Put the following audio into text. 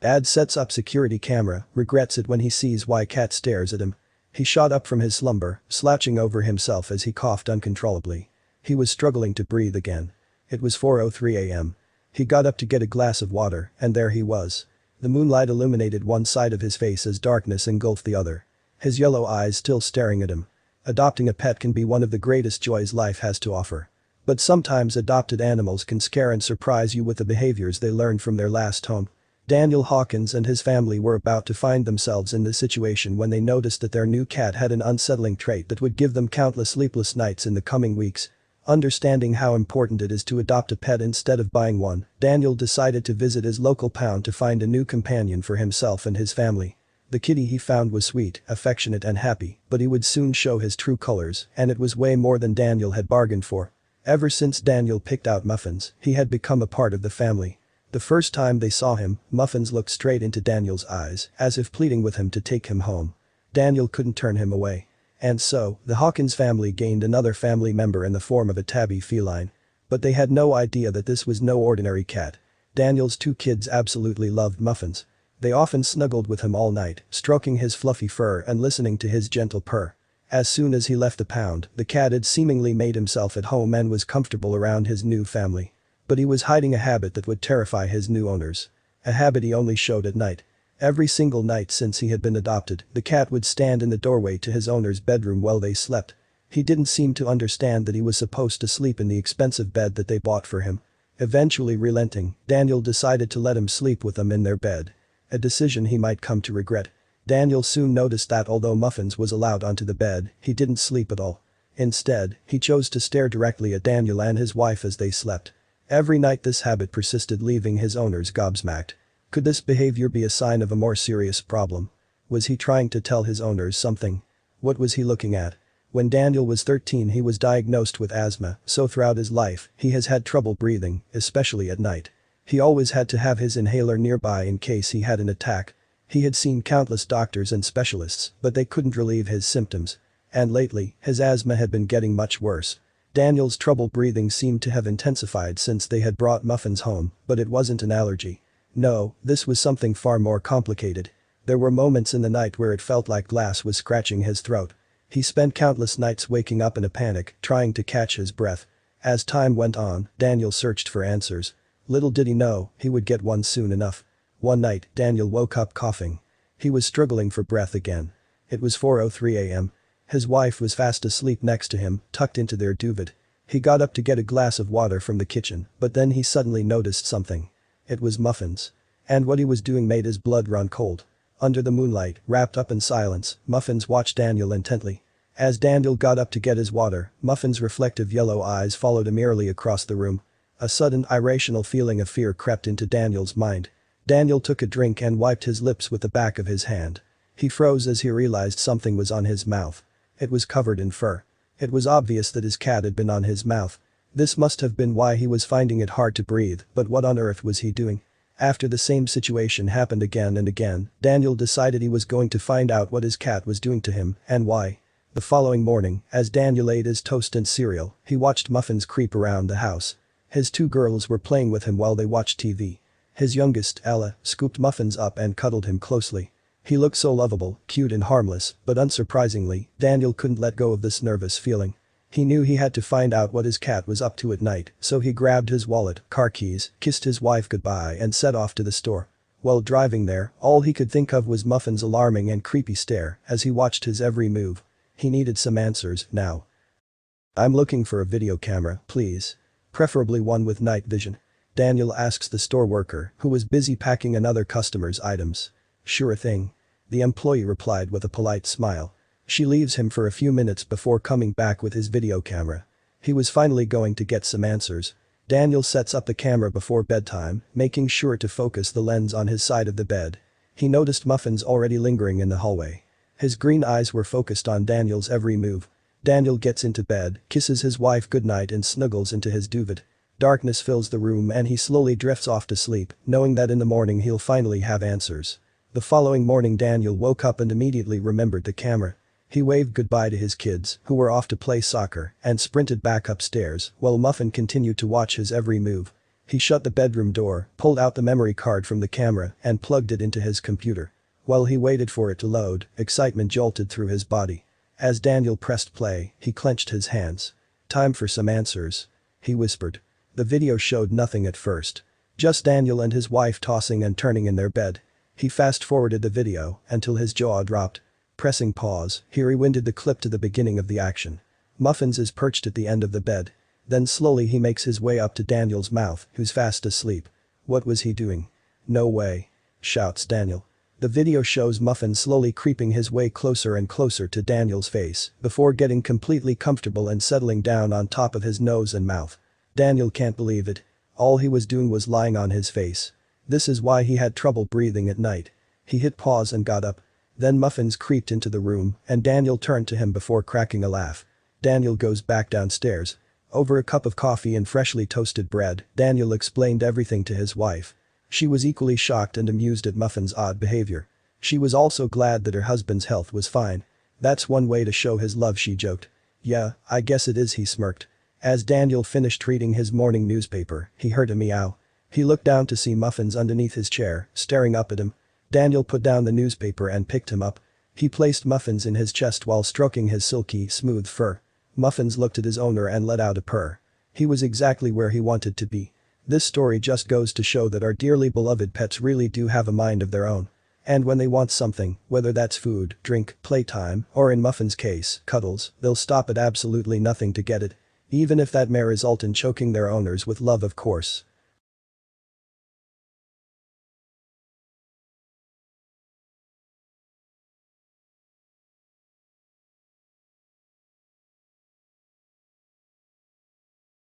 Dad sets up security camera, regrets it when he sees why cat stares at him. He shot up from his slumber, slouching over himself as he coughed uncontrollably. He was struggling to breathe again. It was 4:03 a.m. He got up to get a glass of water, and there he was. The moonlight illuminated one side of his face as darkness engulfed the other. His yellow eyes still staring at him. Adopting a pet can be one of the greatest joys life has to offer. But sometimes adopted animals can scare and surprise you with the behaviors they learned from their last home. Daniel Hawkins and his family were about to find themselves in this situation when they noticed that their new cat had an unsettling trait that would give them countless sleepless nights in the coming weeks. Understanding how important it is to adopt a pet instead of buying one, Daniel decided to visit his local pound to find a new companion for himself and his family. The kitty he found was sweet, affectionate and happy, but he would soon show his true colors, and it was way more than Daniel had bargained for. Ever since Daniel picked out Muffins, he had become a part of the family. The first time they saw him, Muffins looked straight into Daniel's eyes, as if pleading with him to take him home. Daniel couldn't turn him away. And so, the Hawkins family gained another family member in the form of a tabby feline. But they had no idea that this was no ordinary cat. Daniel's two kids absolutely loved Muffins. They often snuggled with him all night, stroking his fluffy fur and listening to his gentle purr. As soon as he left the pound, the cat had seemingly made himself at home and was comfortable around his new family. But he was hiding a habit that would terrify his new owners. A habit he only showed at night. Every single night since he had been adopted, the cat would stand in the doorway to his owner's bedroom while they slept. He didn't seem to understand that he was supposed to sleep in the expensive bed that they bought for him. Eventually relenting, Daniel decided to let him sleep with them in their bed. A decision he might come to regret. Daniel soon noticed that although Muffins was allowed onto the bed, he didn't sleep at all. Instead, he chose to stare directly at Daniel and his wife as they slept. Every night this habit persisted, leaving his owners gobsmacked. Could this behavior be a sign of a more serious problem? Was he trying to tell his owners something? What was he looking at? When Daniel was 13 he was diagnosed with asthma, so throughout his life, he has had trouble breathing, especially at night. He always had to have his inhaler nearby in case he had an attack. He had seen countless doctors and specialists, but they couldn't relieve his symptoms. And lately, his asthma had been getting much worse. Daniel's trouble breathing seemed to have intensified since they had brought Muffins home, but it wasn't an allergy. No, this was something far more complicated. There were moments in the night where it felt like glass was scratching his throat. He spent countless nights waking up in a panic, trying to catch his breath. As time went on, Daniel searched for answers. Little did he know, he would get one soon enough. One night, Daniel woke up coughing. He was struggling for breath again. It was 4:03 a.m. His wife was fast asleep next to him, tucked into their duvet. He got up to get a glass of water from the kitchen, but then he suddenly noticed something. It was Muffins. And what he was doing made his blood run cold. Under the moonlight, wrapped up in silence, Muffins watched Daniel intently. As Daniel got up to get his water, Muffin's reflective yellow eyes followed him eerily across the room. A sudden irrational feeling of fear crept into Daniel's mind. Daniel took a drink and wiped his lips with the back of his hand. He froze as he realized something was on his mouth. It was covered in fur. It was obvious that his cat had been on his mouth. This must have been why he was finding it hard to breathe, but what on earth was he doing? After the same situation happened again and again, Daniel decided he was going to find out what his cat was doing to him and why. The following morning, as Daniel ate his toast and cereal, he watched Muffins creep around the house. His two girls were playing with him while they watched TV. His youngest, Ella, scooped Muffins up and cuddled him closely. He looked so lovable, cute and harmless, but unsurprisingly, Daniel couldn't let go of this nervous feeling. He knew he had to find out what his cat was up to at night, so he grabbed his wallet, car keys, kissed his wife goodbye and set off to the store. While driving there, all he could think of was Muffin's alarming and creepy stare as he watched his every move. He needed some answers, now. "I'm looking for a video camera, please. Preferably one with night vision," Daniel asks the store worker, who was busy packing another customer's items. "Sure thing," the employee replied with a polite smile. She leaves him for a few minutes before coming back with his video camera. He was finally going to get some answers. Daniel sets up the camera before bedtime, making sure to focus the lens on his side of the bed. He noticed Muffins already lingering in the hallway. His green eyes were focused on Daniel's every move. Daniel gets into bed, kisses his wife goodnight and snuggles into his duvet. Darkness fills the room and he slowly drifts off to sleep, knowing that in the morning he'll finally have answers. The following morning Daniel woke up and immediately remembered the camera. He waved goodbye to his kids, who were off to play soccer, and sprinted back upstairs, while Muffin continued to watch his every move. He shut the bedroom door, pulled out the memory card from the camera and plugged it into his computer. While he waited for it to load, excitement jolted through his body. As Daniel pressed play, he clenched his hands. "Time for some answers," he whispered. The video showed nothing at first. Just Daniel and his wife tossing and turning in their bed. He fast-forwarded the video until his jaw dropped. Pressing pause, he rewinded the clip to the beginning of the action. Muffins is perched at the end of the bed. Then slowly he makes his way up to Daniel's mouth, who's fast asleep. What was he doing? "No way," shouts Daniel. The video shows Muffin slowly creeping his way closer and closer to Daniel's face before getting completely comfortable and settling down on top of his nose and mouth. Daniel can't believe it. All he was doing was lying on his face. This is why he had trouble breathing at night. He hit pause and got up. Then Muffins creeped into the room and Daniel turned to him before cracking a laugh. Daniel goes back downstairs. Over a cup of coffee and freshly toasted bread, Daniel explained everything to his wife. She was equally shocked and amused at Muffin's odd behavior. She was also glad that her husband's health was fine. "That's one way to show his love," she joked. "Yeah, I guess it is," he smirked. As Daniel finished reading his morning newspaper, he heard a meow. He looked down to see Muffins underneath his chair, staring up at him. Daniel put down the newspaper and picked him up. He placed Muffins in his chest while stroking his silky, smooth fur. Muffins looked at his owner and let out a purr. He was exactly where he wanted to be. This story just goes to show that our dearly beloved pets really do have a mind of their own. And when they want something, whether that's food, drink, playtime, or in Muffin's case, cuddles, they'll stop at absolutely nothing to get it. Even if that may result in choking their owners with love, of course.